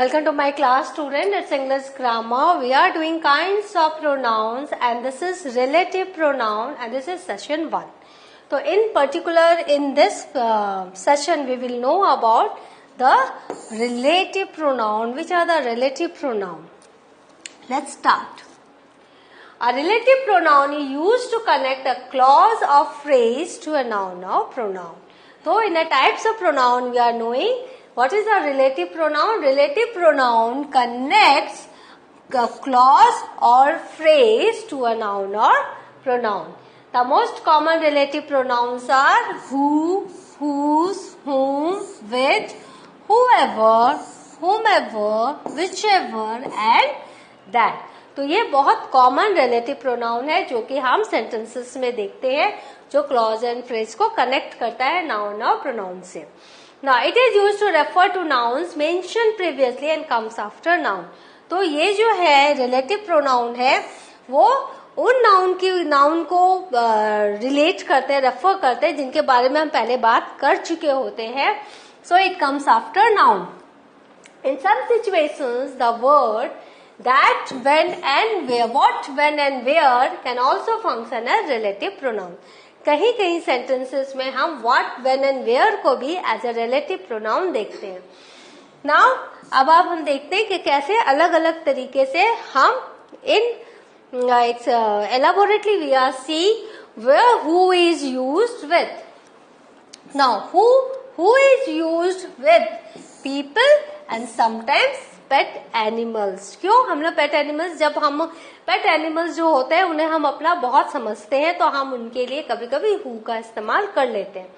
Welcome to my class, student. It's English grammar. We are doing kinds of pronouns, and this is relative pronoun, and this is session 1. So, in particular, in this session, we will know about the relative pronoun. Which are the relative pronoun? Let's start. A relative pronoun is used to connect a clause or phrase to a noun or pronoun. So, in the types of pronoun, we are knowing what is a relative pronoun. Relative pronoun connects a clause or phrase to a noun or pronoun. The most common relative pronouns are who, whose, whom, which, whoever, whomever, whichever and that. तो ये बहुत common relative pronoun है जो कि हम sentences में देखते हैं, जो क्लॉज एंड फ्रेज को कनेक्ट करता है नाउन और प्रोनाउन से. Now it is used to refer to nouns mentioned previously and comes after noun. तो ये जो है रिलेटिव प्रोनाउन है वो उन नाउन को रिलेट करते हैं, रेफर करते हैं जिनके बारे में हम पहले बात कर चुके होते हैं. So it comes after noun. In some situations the word that, when and where, what, when and where can also function as relative pronoun. कहीं कहीं सेंटेंसेस में हम what, when and where को भी एज अ रिलेटिव प्रोनाउन देखते हैं. Now अब हम देखते हैं कि कैसे अलग अलग तरीके से हम इन elaborately we are seeing where who is used with. Now who is used with people and sometimes pet animals. क्यों हम लोग पेट एनिमल्स, जब हम पेट एनिमल्स जो होते हैं उन्हें हम अपना बहुत समझते हैं तो हम उनके लिए कभी कभी हु का इस्तेमाल कर लेते हैं.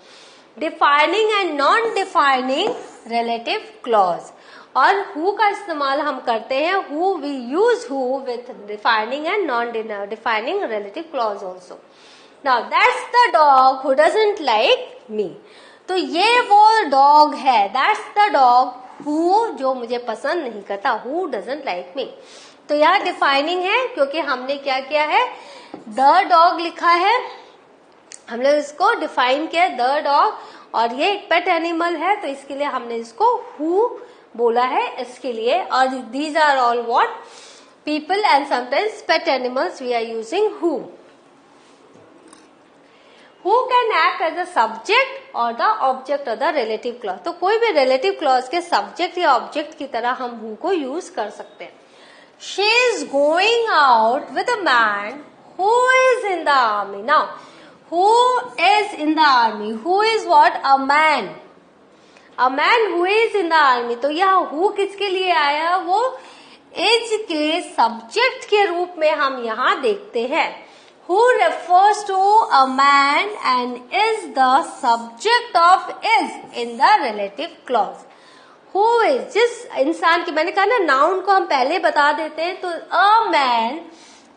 Defining and non defining relative clause. और हु का इस्तेमाल हम करते हैं, who we use who with defining and non defining relative clause also. Now that's the dog who doesn't like me. तो ये वो डॉग है, दैट्स द डॉग हु जो मुझे पसंद नहीं करता, हु डजंट लाइक मी. तो यहाँ डिफाइनिंग है क्योंकि हमने क्या किया है, द डॉग लिखा है, हमने इसको डिफाइन किया द डॉग, और ये एक पेट एनिमल है तो इसके लिए हमने इसको हु बोला है इसके लिए. और these are all what, people and sometimes pet animals we are using who. Who can act as a subject or the object of the relative clause. तो कोई भी relative clause के subject या object की तरह हम who को use कर सकते हैं. She is going out with a man who is in the army. Now, who is in the army? Who is what? A man. A man who is in the army. तो यह who किसके लिए आया, वो is के subject के रूप में हम यहाँ देखते हैं. Who refers to a man and is the subject of is in the relative clause. Who is, जिस इंसान की, मैंने कहा ना नाउन को हम पहले बता देते हैं, तो a man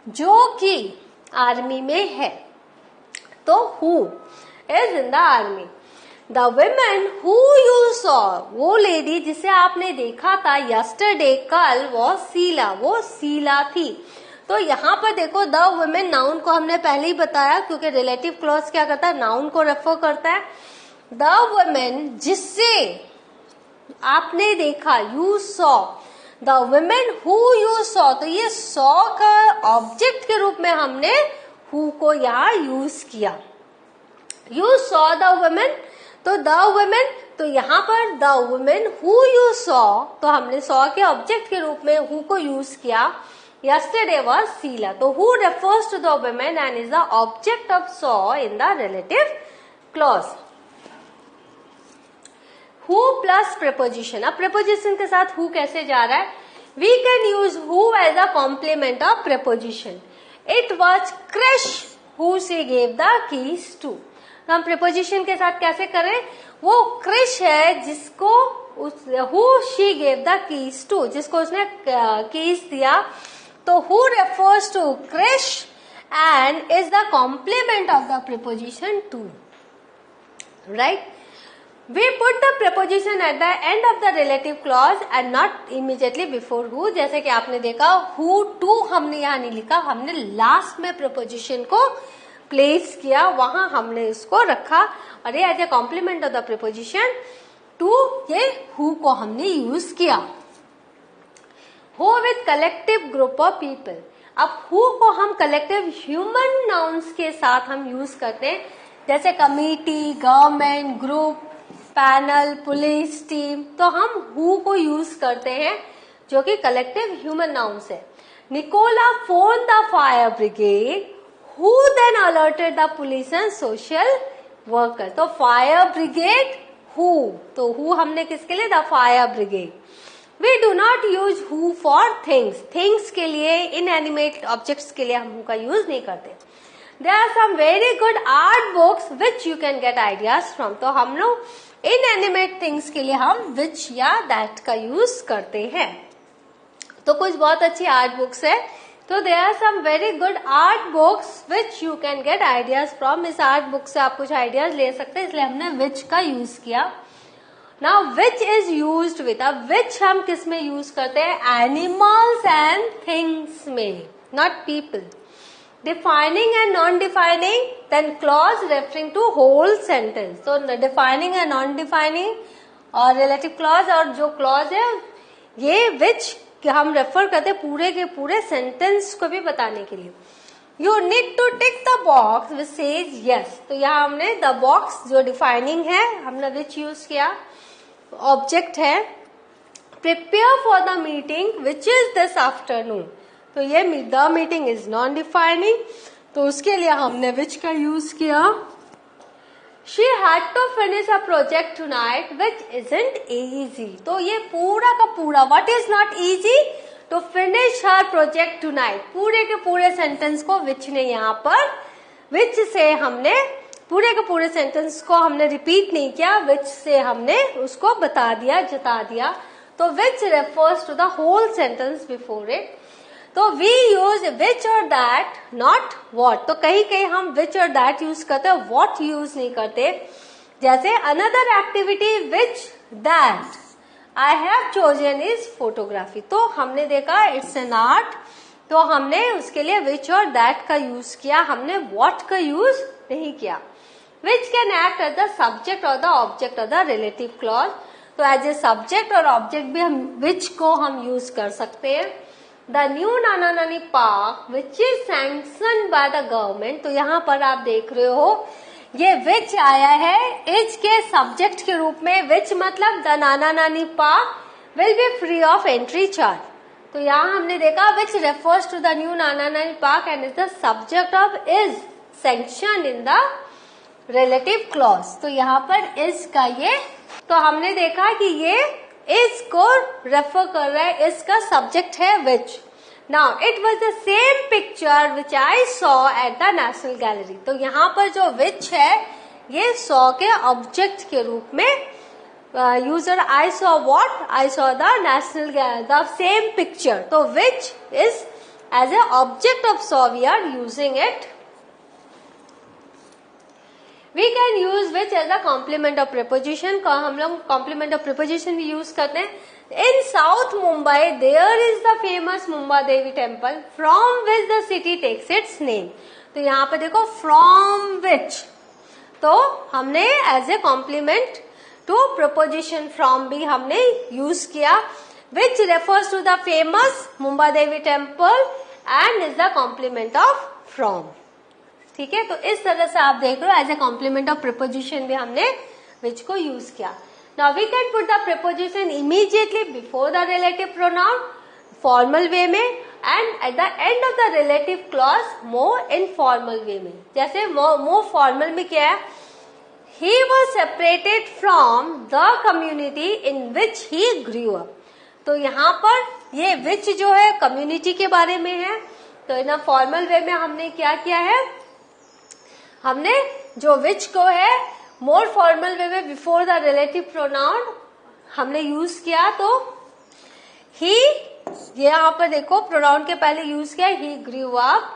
जो कि आर्मी में है, तो who is in the army. The women who you saw, वो लेडी जिसे आपने देखा था yesterday कल, वो शीला, वो शीला थी. तो यहाँ पर देखो द वुमेन नाउन को हमने पहले ही बताया क्योंकि रिलेटिव क्लॉज क्या करता है, नाउन को रेफर करता है. द वुमेन जिससे आपने देखा, you saw, the women who you saw, तो ये सॉ का ऑब्जेक्ट के रूप में हमने हु को यहाँ यूज किया. यू सॉ द वुमेन, तो द वुमेन, तो यहाँ पर the women who you saw, तो हमने सॉ के ऑब्जेक्ट के रूप में हु को यूज किया. Yesterday was Sheila. So who refers to the women and is the object of saw in the relative clause. Who plus preposition. अब preposition के साथ who कैसे जा रहा है? We can use who as a complement of preposition. It was Krish who she gave the keys to. तो हम preposition के साथ कैसे करें? वो Krish है जिसको who she gave the keys to, जिसको उसने keys दिया. तो who refers to Krish and is the complement of the preposition to. Right? We put the preposition at the end of the relative clause and not immediately before who. जैसे कि आपने देखा who to हमने यहाँ नहीं लिखा, हमने last में preposition को प्लेस किया, वहां हमने इसको रखा और ये as a complement of the preposition to, ये who को हमने यूज किया. Who with collective group of people. अब हु को हम कलेक्टिव ह्यूमन नाउन्स के साथ हम यूज करते हैं, जैसे committee, government, group, panel, police, team, तो हम हु को यूज करते हैं जो कि कलेक्टिव ह्यूमन नाउन्स है। Nicola phone the fire brigade, who then alerted the police and social worker. तो फायर ब्रिगेड हु, तो हु हमने किसके लिए, the fire brigade. We do not use who for things, things के लिए, inanimate objects के लिए हम हु का यूज नहीं करते। There are some very good art books which you can get ideas from. तो हम लोग इनएनिमेट थिंग्स के लिए हम विच या दैट का यूज करते हैं। तो कुछ बहुत अच्छी आर्ट बुक्स है, तो there are some very good art books which you can get ideas from. इस आर्ट बुक से आप कुछ आइडियाज ले सकते हैं, इसलिए हमने विच का यूज किया। Now which is used with, अब विच हम किस में यूज करते हैं, एनिमल्स एंड थिंग्स में, not people. Defining and non defining, then clause referring to whole sentence. तो डिफाइनिंग एंड नॉन डिफाइनिंग और रिलेटिव क्लॉज, और जो क्लॉज है ये विच हम रेफर करते हैं पूरे के पूरे सेंटेंस को भी बताने के लिए। You need to tick the box which says yes. तो यहाँ हमने द बॉक्स जो डिफाइनिंग है हमने विच यूज किया, ऑब्जेक्ट है। Prepare for the meeting which is this afternoon, तो ये the meeting is non defining, तो उसके लिए हमने विच का यूज किया। She had to finish a project tonight which isn't easy। तो ये पूरा का पूरा what is not easy to finish her project tonight, पूरे के पूरे सेंटेंस को which ने यहाँ पर which से हमने पूरे के पूरे सेंटेंस को हमने रिपीट नहीं किया, which से हमने उसको बता दिया, जता दिया। तो which refers to the whole sentence before it। तो वी यूज विच और दैट, नॉट वॉट। तो कहीं कहीं हम विच और दैट यूज करते हैं, वॉट यूज नहीं करते। जैसे another activity which that I have chosen is photography. तो हमने देखा इट्स एन आर्ट, तो हमने उसके लिए विच और दैट का यूज किया, हमने वॉट का यूज नहीं किया। Which can act as the subject और द ऑब्जेक्ट और द रिलेटिव क्लॉज। तो एज ए सब्जेक्ट और ऑब्जेक्ट भी हम विच को हम यूज कर सकते हैं। The new Nana Nani park which is sanction by the government. तो यहाँ पर आप देख रहे हो ये विच आया है इज के सब्जेक्ट के रूप में। विच मतलब the Nana Nani park will be free of entry charge. तो यहाँ हमने देखा which refers to the new Nana Nani park and is the subject of is sanction in the relative clause. तो यहाँ पर इज का ये, तो हमने देखा कि ये इस को रेफर कर रहा है, इसका सब्जेक्ट है which. Now it was the same picture which I saw at the national gallery. तो यहाँ पर जो विच है ये सॉ के ऑब्जेक्ट के रूप में यूजर I saw what, I saw the national the same picture. तो which is as a object of saw we are using it. We can use which as a complement of preposition। का हम लोग complement of preposition भी use करते हैं। In South Mumbai there is the famous Mumba Devi temple from which the city takes its name। तो यहाँ पे देखो from which, तो हमने as a complement to preposition from भी हमने use किया। Which refers to the famous Mumba Devi temple and is the complement of from। ठीक है, तो इस तरह से आप देख रहे हो as a complement of preposition भी हमने विच को यूज किया। Now we can put the preposition immediately before the relative pronoun formal way में and at the end of the relative clause more informal way में। जैसे more formal में क्या है, he was separated from the community in which he grew up. तो यहाँ पर ये विच जो है कम्युनिटी के बारे में है। तो इन फॉर्मल वे में हमने क्या किया है, हमने जो विच को है मोर फॉर्मल वे में बिफोर द रिलेटिव प्रोनाउन हमने यूज किया। तो ही, ये यहाँ पर देखो प्रोनाउन के पहले यूज किया ही ग्रू अप।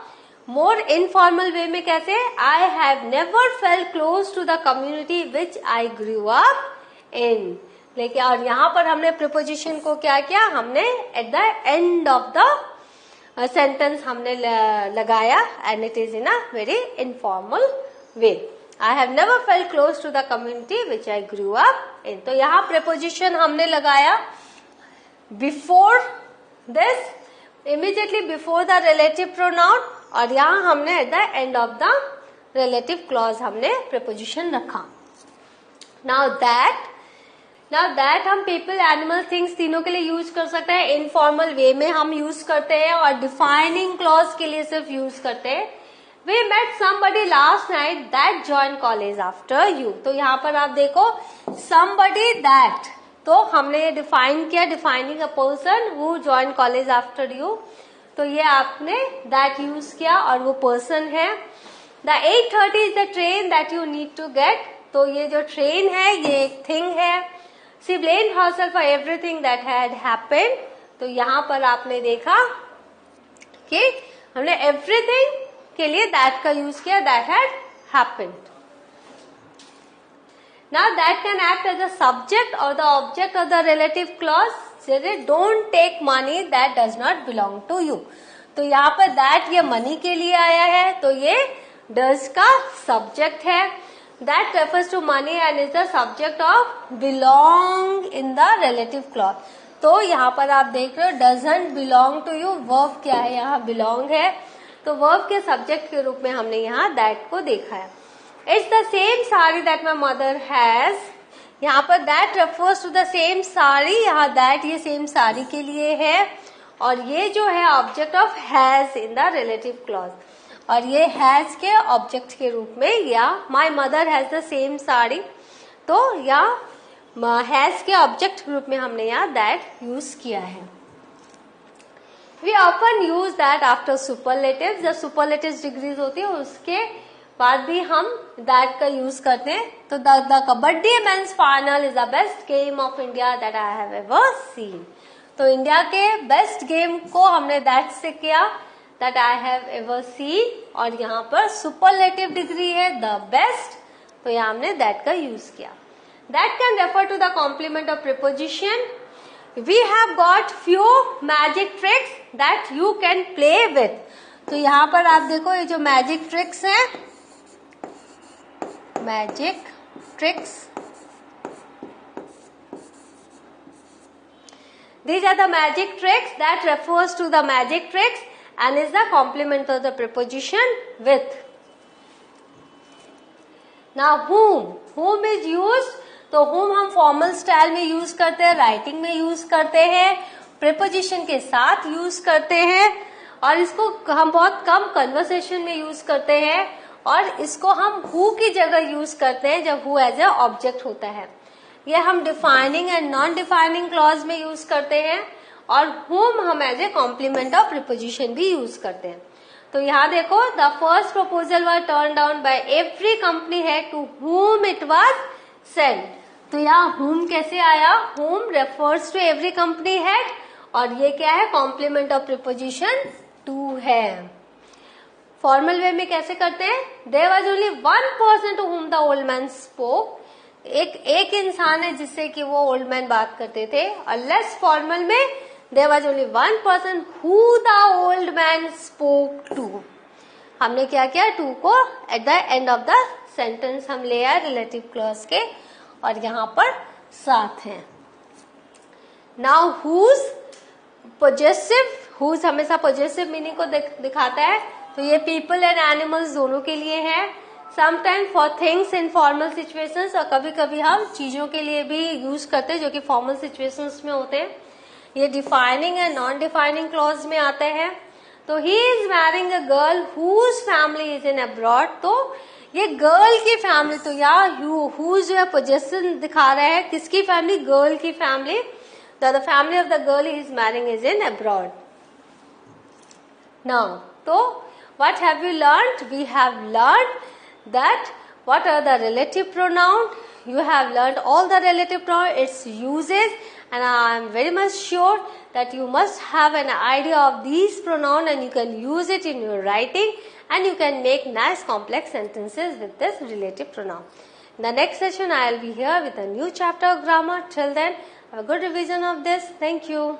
मोर इनफॉर्मल वे में कैसे, I have never felt close to the community which I grew up in. लेकिन और यहाँ पर हमने प्रिपोजिशन को क्या किया, हमने at the end of the sentence हमने लगाया and it is in a very informal way. I have never felt close to the community which I grew up in. तो यहाँ प्रिपोजिशन हमने लगाया before this immediately before the relative pronoun, और यहाँ हमने at the end of the relative clause हमने preposition रखा. Now that हम पीपल, एनिमल, थिंग्स तीनों के लिए यूज कर सकते हैं. इनफॉर्मल वे में हम यूज करते हैं और डिफाइनिंग क्लॉज के लिए सिर्फ यूज करते हैं. We met somebody last night that joined college after you. तो यहाँ पर आप देखो somebody that, तो हमने ये डिफाइन किया, defining a person who joined college after you. तो ये आपने that यूज किया और वो पर्सन है. The 8:30 is the train that you need to get. तो ये जो ट्रेन है ये एक थिंग है. She blamed herself for everything that had happened. तो यहाँ पर आपने देखा कि हमने everything के लिए that का यूज किया, that had happened. Now that can act as a subject or the object of the relative clause. जैसे don't take money that does not belong to you. तो यहाँ पर that ये money के लिए आया है, तो ये does का subject है. That refers to money and is the subject of belong in the relative clause. तो यहाँ पर आप देख रहे हो doesn't belong to you, verb क्या है यहाँ belong है, तो verb के subject के रूप में हमने यहाँ that को देखा है. It's the same sari that my mother has. यहाँ पर that refers to the same sari, यहाँ that ये same sari के लिए है, और ये जो है object of has in the relative clause, और ये has के ऑब्जेक्ट के रूप में, या my mother has the same sari, तो या has के ऑब्जेक्ट के रूप में हमने यहाँ that यूज किया है. We often use that after superlatives. जब superlatives डिग्रीज होती है उसके बाद भी हम that का यूज करते हैं. तो the kabaddi men's final is the best game of India that I have ever seen. तो इंडिया के बेस्ट गेम को हमने that से किया, that I have ever seen, और यहाँ पर superlative डिग्री है the best, तो यहाँ हमने that का यूज किया. That can refer to the complement of preposition. We have got few magic tricks that you can play with. तो यहाँ पर आप देखो ये जो magic tricks हैं, magic tricks, these are the magic tricks that refers to the magic tricks and is the complement of the preposition with. Now whom is used, तो whom हम फॉर्मल स्टाइल में यूज करते हैं, writing में use करते हैं, preposition के साथ यूज करते हैं, और इसको हम बहुत कम कन्वर्सेशन में यूज करते हैं, और इसको हम who की जगह यूज करते हैं जब who एज ए ऑब्जेक्ट होता है. ये हम defining and non defining clause में यूज करते हैं, और whom हम as a complement of preposition भी यूज करते हैं. तो यहाँ देखो the first proposal was turn down by every company head to whom it was sent. तो यहाँ whom कैसे आया, whom refers to every company head, और ये क्या है, कॉम्प्लीमेंट ऑफ प्रीपोजिशन टू है. फॉर्मल वे में कैसे करते हैं, there was only one person to whom the old man spoke. एक इंसान है जिससे कि वो ओल्ड मैन बात करते थे. और लेस फॉर्मल में there was only one person who the old man spoke to. हमने क्या किया, टू को at the end of the sentence हम ले आए रिलेटिव क्लॉज के, और यहाँ पर साथ हैं. नाउ हुज पॉजेसिव, हुज हमेशा पॉजेसिव मीनिंग को दिखाता है, तो ये पीपल एंड एनिमल्स दोनों के लिए है. Sometime for things in formal situations, और कभी कभी हम चीजों के लिए भी यूज करते हैं जो कि फॉर्मल सिचुएशंस में होते हैं. ये defining and non defining clause में आते हैं. तो he is marrying a girl whose family is in abroad. तो ये गर्ल की फैमिली, तो यहाँ हुज जो है पोजेशन दिखा रहा है, किसकी फैमिली, गर्ल की family. The family of the girl he is marrying is in abroad. Now तो what have we learned? We have learned that what are the relative pronoun. You have learned all the relative pronoun, its uses, and I am very much sure that you must have an idea of these pronoun and you can use it in your writing, and you can make nice complex sentences with this relative pronoun. In the next session I will be here with a new chapter of grammar. Till then, have a good revision of this. Thank you.